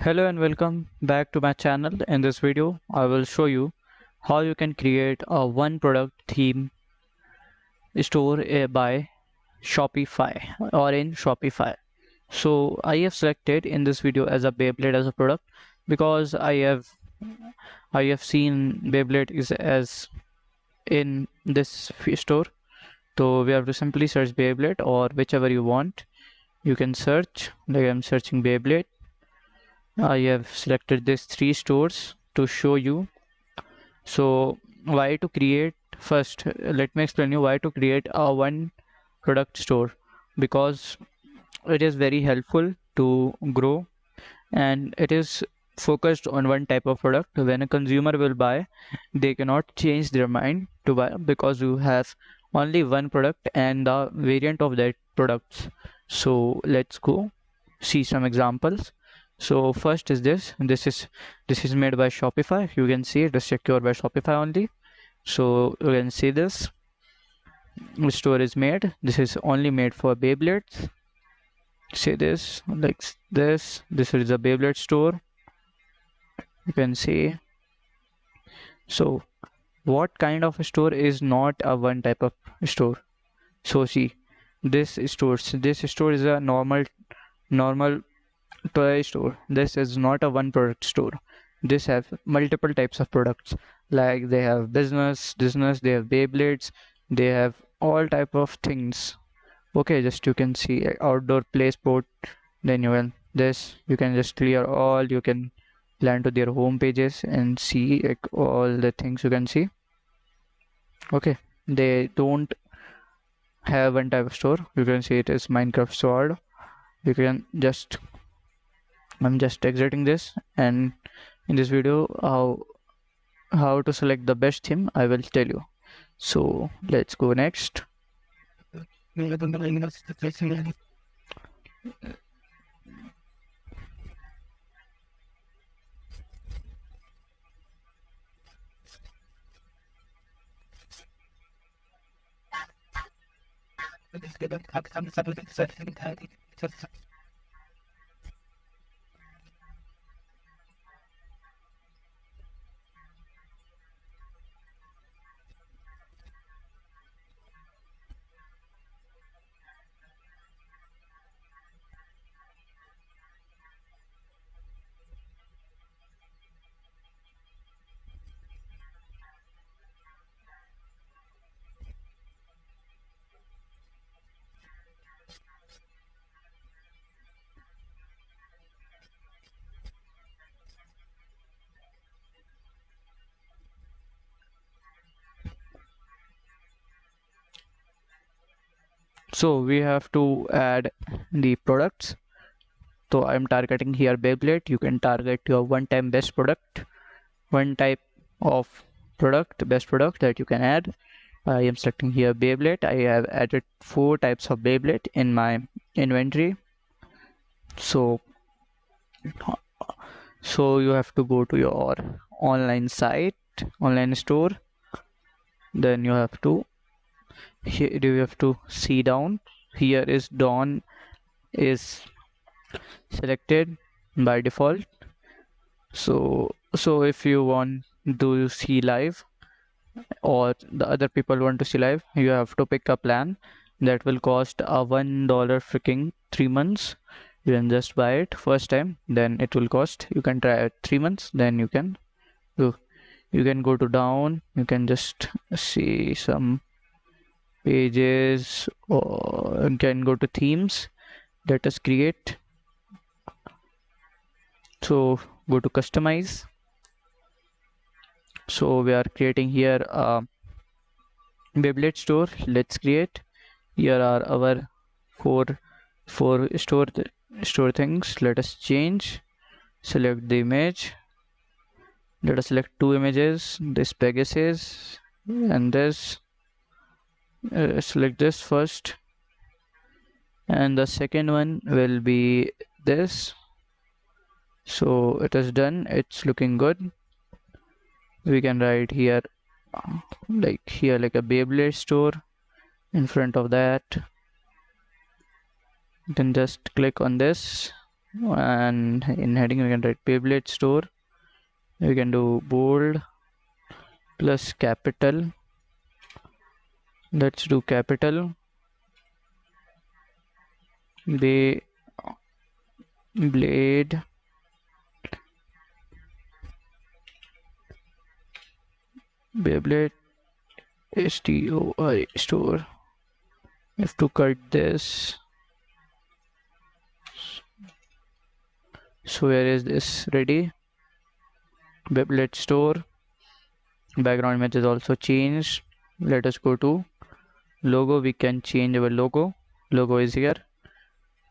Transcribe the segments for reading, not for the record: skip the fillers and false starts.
Hello and welcome back to my channel. In this video, I will show you how you can create a one product theme store by Shopify or in Shopify. So I have selected in this video as a Beyblade as a product because I have seen Beyblade is as in this store. So we have to simply search Beyblade or whichever you want. You can search like I'm searching Beyblade. I have selected these three stores to show you. So why to create first, let me explain you why to create a one product store, because it is very helpful to grow and it is focused on one type of product. When a consumer will buy, they cannot change their mind to buy because you have only one product and the variant of that products. So let's go see some examples. So first is this is made by Shopify. You can see it is secured by Shopify only. So you can see this store is made. This is only made for Beyblades. See this like this is a Beyblade store. You can see. So what kind of a store is not a one type of store? So see, this store is a normal toy store. This is not a one product store. This have multiple types of products. Like they have business, they have Beyblades, they have all type of things. Okay, just you can see outdoor play sport. Then you can just clear all. You can land to their home pages and see like all the things you can see. Okay, they don't have one type of store. You can see it is Minecraft sword. You can just I'm just exiting this, and in this video how to select the best theme I will tell you. So let's go next. So we have to add the products. So I'm targeting here Beyblade. You can target your one time best product, one type of product, best product that you can add. I am selecting here Beyblade. I have added four types of Beyblade in my inventory. So you have to go to your online site, online store. Then you have to see down. Here is Dawn is selected by default. So if you want to see live or the other people want to see live, you have to pick a plan that will cost a $1 freaking 3 months. You can just buy it first time, then it will cost. You can try it 3 months, then you you can go to down. You can just see some pages, or you can go to themes. Let us create. So go to customize. So we are creating here a Beyblade store. Let's create. Here are our four store things. Let us change. Select the image. Let us select two images. This Pegasus and this. Select this first, and the second one will be this. So it is done. It's looking good. We can write here like a Beyblade store in front of that. Then just click on this. and in heading we can write Beyblade store. We can do bold plus capital. Let's do capital. Beyblade STOI store. I have to cut this. So where is this? Ready? Beyblade store. Background image is also changed. Let us go to logo. We can change our logo. Logo is here.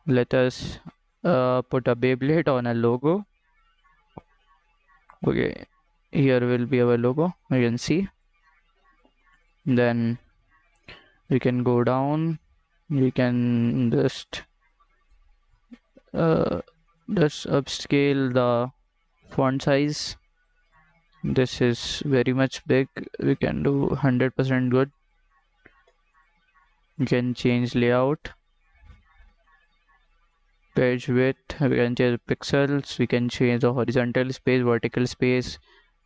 Let us put a Beyblade on a logo. Okay, here will be our logo. You can see. Then we can go down. We can just upscale the font size. This is very much big. We can do 100% good. We can change layout, page width, we can change pixels, we can change the horizontal space, vertical space,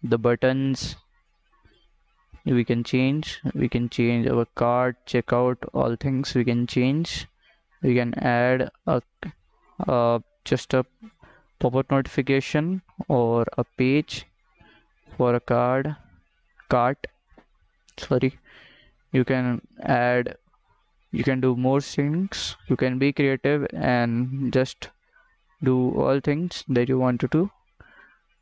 the buttons. We can change our cart, checkout, all things we can change. We can add just a pop-up notification or a page for a cart. Sorry, you can do more things. You can be creative and just do all things that you want to do,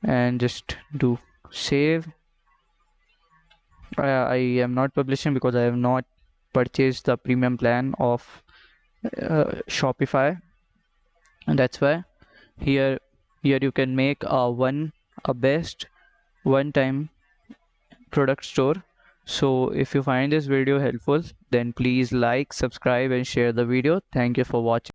and just do save. I am not publishing because I have not purchased the premium plan of Shopify, and that's why here you can make a best one-time product store. So if you find this video helpful, then please like, subscribe and share the video. Thank you for watching.